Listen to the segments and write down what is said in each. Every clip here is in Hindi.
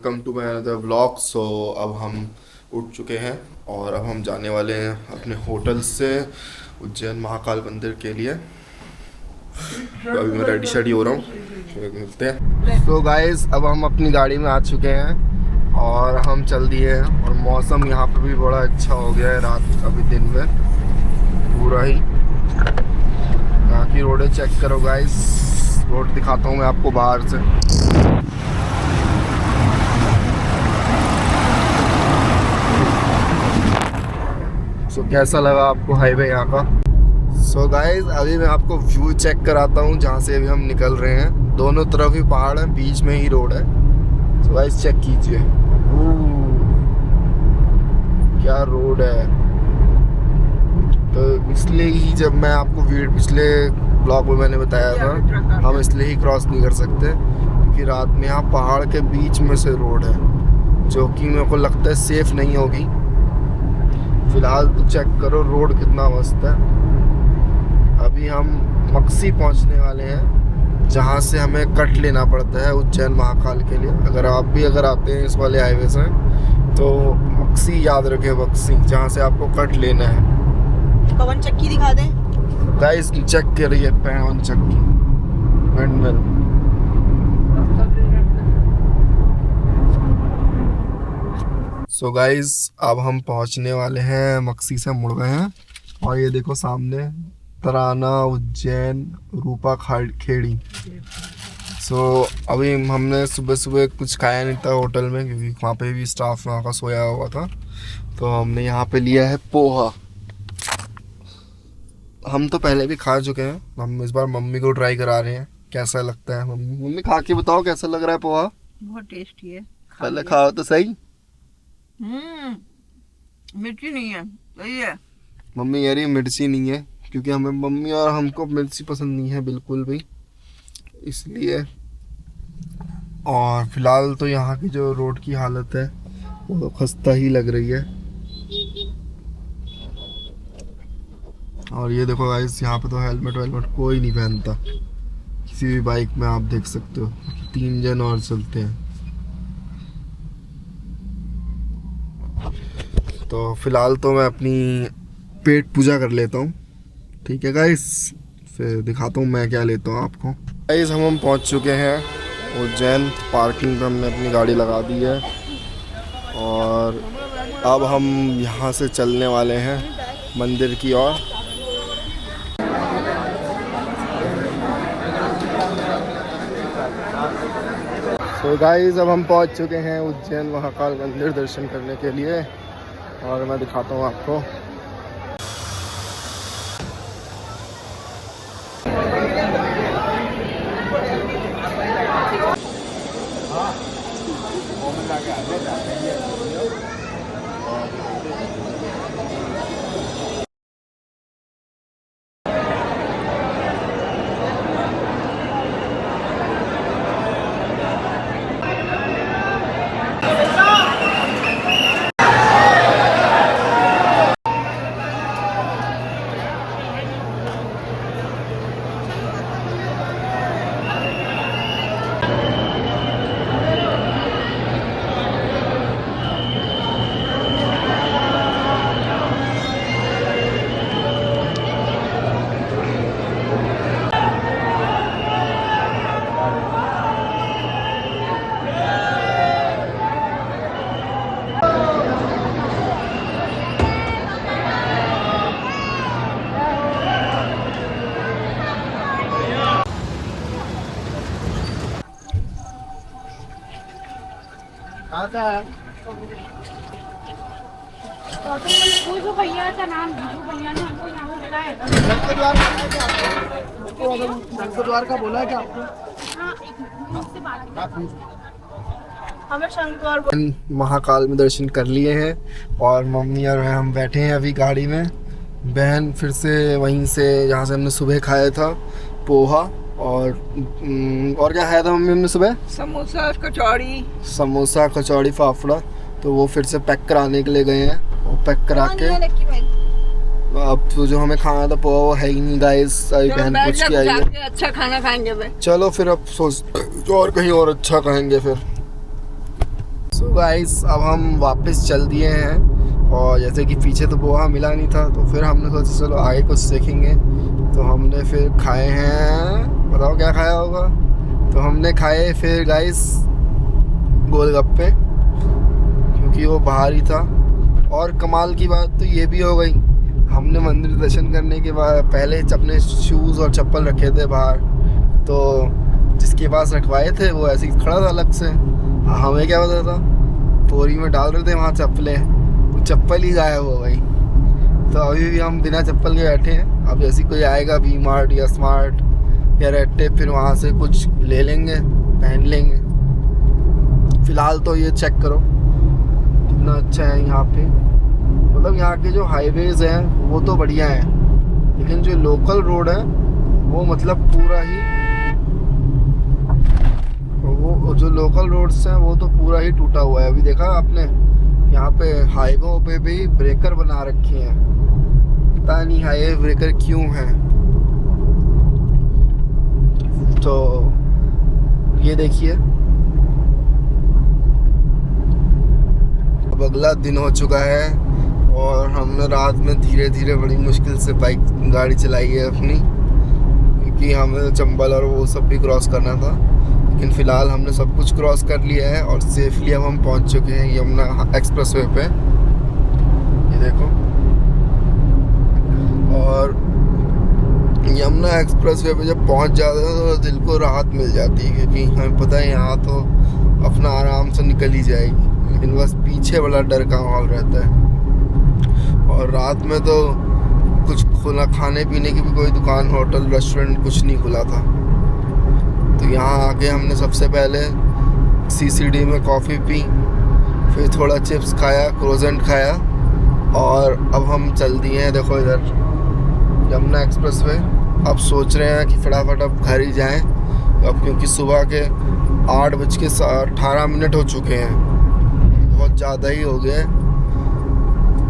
Welcome to my another vlog. So अब हम उठ चुके हैं और अब हम जाने वाले हैं अपने होटल से उज्जैन महाकाल मंदिर के लिए। तो अभी मैं रेडी शेडी हो रहा हूँ, फिर मिलते हैं। तो गाइस अब हम अपनी गाड़ी में आ चुके हैं और हम चल दिए हैं और मौसम यहाँ पे भी बड़ा अच्छा हो गया है रात अभी दिन में पूरा ही। यहाँ की रोडें चेक करो गाइस, रोड दिखाता हूँ मैं आपको बाहर से। सो कैसा लगा आपको हाईवे यहाँ का? सो गाइस अभी मैं आपको व्यू चेक कराता हूँ जहाँ से अभी हम निकल रहे हैं। दोनों तरफ ही पहाड़ है, बीच में ही रोड है। सो गाइस चेक कीजिए, क्या रोड है। तो इसलिए ही जब मैं आपको पिछले ब्लॉग में मैंने बताया था हम इसलिए ही क्रॉस नहीं कर सकते क्योंकि रात में यहाँ पहाड़ के बीच में से रोड है, जो कि मेरे को लगता है सेफ नहीं होगी। फिलहाल तो चेक करो रोड कितना मस्त है। अभी हम मक्सी पहुंचने वाले हैं जहां से हमें कट लेना पड़ता है उज्जैन महाकाल के लिए। अगर आप भी आते हैं इस वाले हाईवे से तो मक्सी याद रखें, मक्सी जहां से आपको कट लेना है। पवन चक्की दिखा दें गाइस, चेक करिए पवन चक्की हैंडमिल। सो गाइस अब हम पहुंचने वाले हैं, मक्सी से मुड़ गए हैं और ये देखो सामने तराना उज्जैन रूपा खेड़ी। सो अभी हमने सुबह सुबह कुछ खाया नहीं था होटल में क्योंकि वहाँ पे भी स्टाफ वहाँ का सोया हुआ था। तो हमने यहाँ पे लिया है पोहा। हम तो पहले भी खा चुके हैं, हम इस बार मम्मी को ट्राई करा रहे हैं कैसा लगता है। मम्मी खा के बताओ कैसा लग रहा है पोहा। बहुत टेस्टी है। पहले खाओ तो सही। मिर्ची नहीं है, सही है। मम्मी कह रही मिर्ची नहीं है क्योंकि हमें मम्मी और हमको मिर्ची पसंद नहीं है बिल्कुल भी, इसलिए। और फिलहाल तो यहाँ की जो रोड की हालत है वो खस्ता ही लग रही है। और ये देखो गाइस यहाँ पे तो हेलमेट कोई नहीं पहनता किसी भी बाइक में, आप देख सकते हो 3 जन और चलते हैं। तो फिलहाल तो मैं अपनी पेट पूजा कर लेता हूँ, ठीक है गाइस, फिर दिखाता हूँ मैं क्या लेता हूँ आपको। गाइस हम पहुँच चुके हैं उज्जैन, पार्किंग पे हमने अपनी गाड़ी लगा दी है और अब हम यहाँ से चलने वाले हैं मंदिर की ओर। तो गाइस अब हम पहुँच चुके हैं उज्जैन महाकाल मंदिर दर्शन करने के लिए और मैं दिखाता हूँ आपको। जो भैया का नाम भैया ने हमको यहाँ बताया शंकर द्वार का बोला है क्या आपको? हाँ, एक बात हमें शंकर महाकाल में दर्शन कर लिए हैं और मम्मी और हम बैठे हैं अभी गाड़ी में। बहन फिर से वहीं से जहाँ से हमने सुबह खाया था पोहा और क्या खाया था मम्मी हमने सुबह? समोसा कचौड़ी फाफड़ा। तो वो फिर से पैक कराने के लिए गए हैं और पैक करा के अब तो जो हमें खाना था पोहा वो है ही नहीं गाइस। अभी बहन पूछ के आई है, अच्छा खाना खाएंगे। चलो फिर अब सोच और कहीं और अच्छा खाएंगे फिर। सो गाइस अब हम वापस चल दिए हैं, और जैसे कि पीछे तो पोहा मिला नहीं था, तो फिर हमने सोचा चलो आगे कुछ सीखेंगे। तो हमने फिर खाए हैं, बताओ क्या खाया होगा। तो हमने खाए फिर गाइस गोलगप्पे, क्योंकि वो बाहर ही था। और कमाल की बात तो ये भी हो गई, हमने मंदिर दर्शन करने के बाद पहले अपने शूज़ और चप्पल रखे थे बाहर, तो जिसके पास रखवाए थे वो ऐसे ही खड़ा था अलग से। हमें क्या पता था, बोरी में डाल रहे थे वहाँ चप्पलें, चप्पल ही गायब हो गई। तो अभी भी हम बिना चप्पल के बैठे हैं। अब जैसे कोई आएगा वी मार्ट या स्मार्ट या रेड टेप, फिर वहाँ से कुछ ले लेंगे, पहन लेंगे। फ़िलहाल तो ये चेक करो कितना अच्छा है यहाँ पे। मतलब यहाँ के जो हाईवेज़ हैं वो तो बढ़िया हैं, लेकिन जो लोकल रोड है वो मतलब पूरा ही, वो जो लोकल रोड्स हैं वो तो पूरा ही टूटा हुआ है। अभी देखा आपने, यहाँ पे हाईवे पे भी ब्रेकर बना रखे हैं, पता नहीं हाईवे ब्रेकर क्यों हैं। तो ये देखिए, अब अगला दिन हो चुका है और हमने रात में धीरे धीरे बड़ी मुश्किल से गाड़ी चलाई है अपनी, क्योंकि हमें चंबल और वो सब भी क्रॉस करना था। लेकिन फ़िलहाल हमने सब कुछ क्रॉस कर लिया है और सेफली अब हम पहुंच चुके हैं यमुना एक्सप्रेसवे पे। ये देखो, और यमुना एक्सप्रेसवे पे जब पहुंच जाते हैं तो दिल को राहत मिल जाती है, क्योंकि हमें पता है यहाँ तो अपना आराम से निकल ही जाएगी, लेकिन बस पीछे बड़ा डर का माहौल रहता है। और रात में तो कुछ खुला, खाने पीने की भी कोई दुकान, होटल, रेस्टोरेंट कुछ नहीं खुला था। तो यहाँ आके हमने सबसे पहले CCD में कॉफ़ी पी, फिर थोड़ा चिप्स खाया, क्रोजेंट खाया, और अब हम चल दिए हैं देखो इधर यमुना एक्सप्रेसवे। अब सोच रहे हैं कि फटाफट अब घर ही जाएं, अब क्योंकि सुबह के 8:18 हो चुके हैं, बहुत ज़्यादा ही हो गए।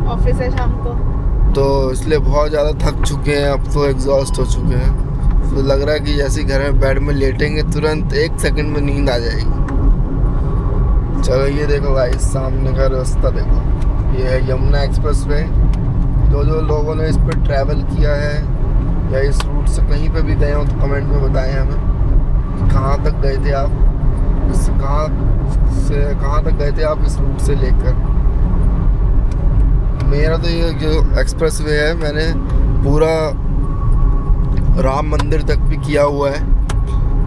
ऑफिस है शाम को, तो इसलिए बहुत ज़्यादा थक चुके हैं, अब तो एग्जॉस्ट हो चुके हैं। तो लग रहा है कि जैसे घर में बेड में लेटेंगे तुरंत 1 सेकंड में नींद आ जाएगी। चलो ये देखो गाइस, सामने का रास्ता देखो, ये है यमुना एक्सप्रेसवे। जो लोगों ने इस पर ट्रैवल किया है या इस रूट से कहीं पे भी गए हो तो कमेंट में बताएं हमें, कहाँ तक गए थे आप, कहाँ तक गए थे आप इस रूट से लेकर। मेरा तो ये जो एक्सप्रेसवे है, मैंने पूरा राम मंदिर तक भी किया हुआ है,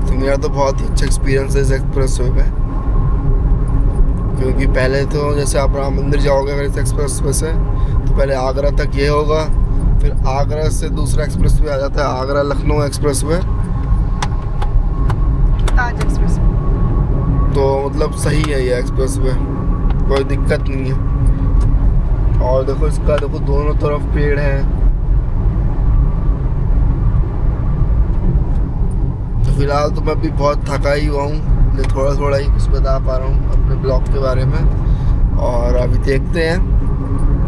तो मेरा तो बहुत ही अच्छा एक्सपीरियंस है इस एक्सप्रेसवे पे। क्योंकि पहले तो जैसे आप राम मंदिर जाओगे अगर इस एक्सप्रेसवे से, तो पहले आगरा तक ये होगा, फिर आगरा से दूसरा एक्सप्रेसवे आ जाता है, आगरा लखनऊ एक्सप्रेसवे, ताज एक्सप्रेस। तो मतलब सही है ये एक्सप्रेसवे, कोई दिक्कत नहीं है। और देखो इसका, देखो दोनों तरफ पेड़ हैं। तो फिलहाल तो मैं भी बहुत थका ही हुआ हूँ, मैं थोड़ा थोड़ा ही कुछ बता पा रहा हूँ अपने ब्लॉग के बारे में। और अभी देखते हैं,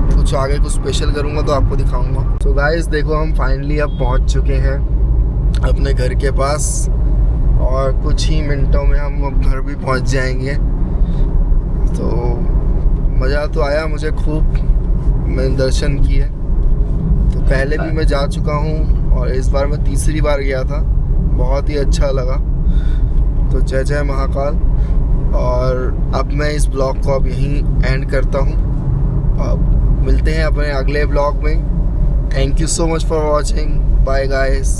कुछ आगे कुछ स्पेशल करूँगा तो आपको दिखाऊँगा। तो गाइस देखो, हम फाइनली अब पहुँच चुके हैं अपने घर के पास, और कुछ ही मिनटों में हम अब घर भी पहुँच जाएंगे। तो मज़ा तो आया मुझे खूब, मैंने दर्शन किए। तो पहले भी मैं जा चुका हूँ और इस बार मैं तीसरी बार गया था, बहुत ही अच्छा लगा। तो जय जय महाकाल। और अब मैं इस ब्लॉग को अब यहीं एंड करता हूँ, अब मिलते हैं अपने अगले ब्लॉग में। Thank you so much for watching, bye guys.